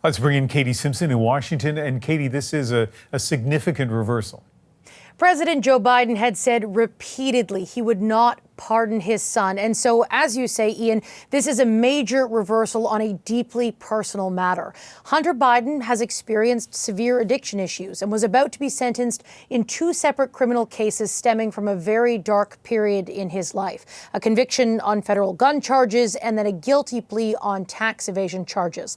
Let's bring in Katie Simpson in Washington. And Katie, this is a significant reversal. President Joe Biden had said repeatedly he would not pardon his son. And so, as you say, Ian, this is a major reversal on a deeply personal matter. Hunter Biden has experienced severe addiction issues and was about to be sentenced in 2 separate criminal cases stemming from a very dark period in his life. A conviction on federal gun charges and then a guilty plea on tax evasion charges.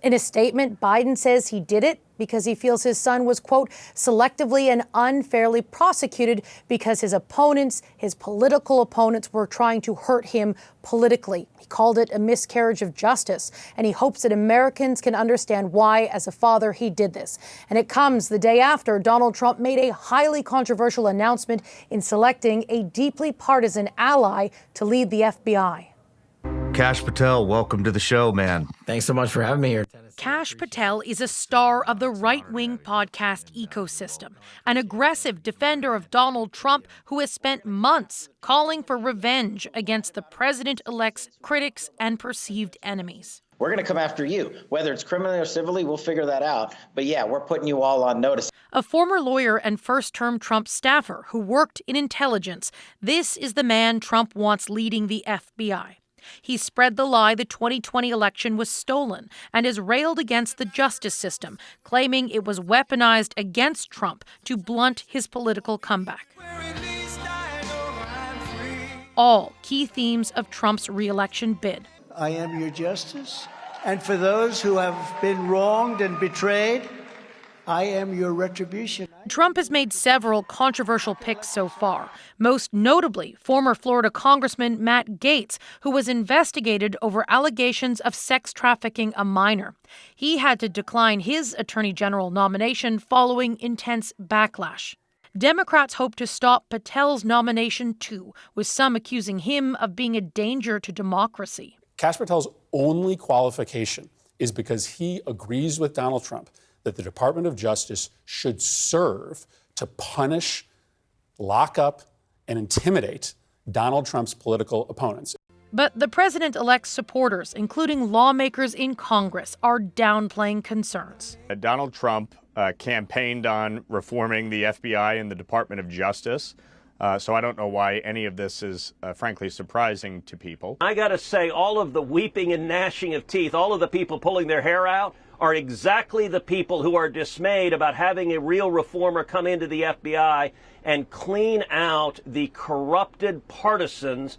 In a statement, Biden says he did it because he feels his son was, quote, selectively and unfairly prosecuted because his opponents, his political opponents, were trying to hurt him politically. He called it a miscarriage of justice, and he hopes that Americans can understand why, as a father, he did this. And it comes the day after Donald Trump made a highly controversial announcement in selecting a deeply partisan ally to lead the FBI. Kash Patel, welcome to the show, man. Thanks so much for having me here. Kash Patel is a star of the right-wing podcast ecosystem, an aggressive defender of Donald Trump who has spent months calling for revenge against the president-elect's critics and perceived enemies. We're going to come after you. Whether it's criminally or civilly, we'll figure that out. But yeah, we're putting you all on notice. A former lawyer and first-term Trump staffer who worked in intelligence, this is the man Trump wants leading the FBI. He spread the lie the 2020 election was stolen and has railed against the justice system, claiming it was weaponized against Trump to blunt his political comeback. All key themes of Trump's re-election bid. I am your justice, and for those who have been wronged and betrayed, I am your retribution. Trump has made several controversial picks so far, most notably former Florida Congressman Matt Gaetz, who was investigated over allegations of sex trafficking a minor. He had to decline his attorney general nomination following intense backlash. Democrats hope to stop Patel's nomination too, with some accusing him of being a danger to democracy. Kash Patel's only qualification is because he agrees with Donald Trump that the Department of Justice should serve to punish, lock up, and intimidate Donald Trump's political opponents. But the president-elect's supporters, including lawmakers in Congress, are downplaying concerns. Donald Trump campaigned on reforming the FBI and the Department of Justice. So I don't know why any of this is, frankly, surprising to people. I got to say, all of the weeping and gnashing of teeth, all of the people pulling their hair out, are exactly the people who are dismayed about having a real reformer come into the FBI and clean out the corrupted partisans.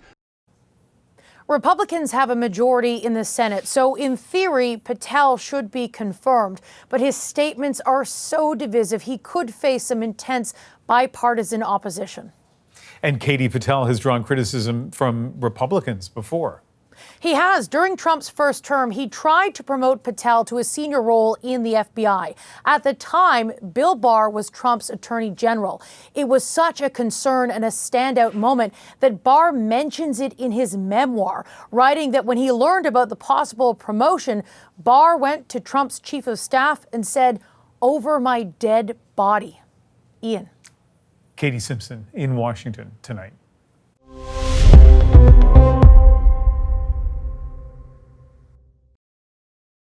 Republicans have a majority in the Senate, so in theory, Patel should be confirmed. But his statements are so divisive, he could face some intense bipartisan opposition. And Katie, Patel has drawn criticism from Republicans before. He has. During Trump's first term, he tried to promote Patel to a senior role in the FBI. At the time, Bill Barr was Trump's attorney general. It was such a concern and a standout moment that Barr mentions it in his memoir, writing that when he learned about the possible promotion, Barr went to Trump's chief of staff and said, "Over my dead body." Ian. Katie Simpson in Washington tonight.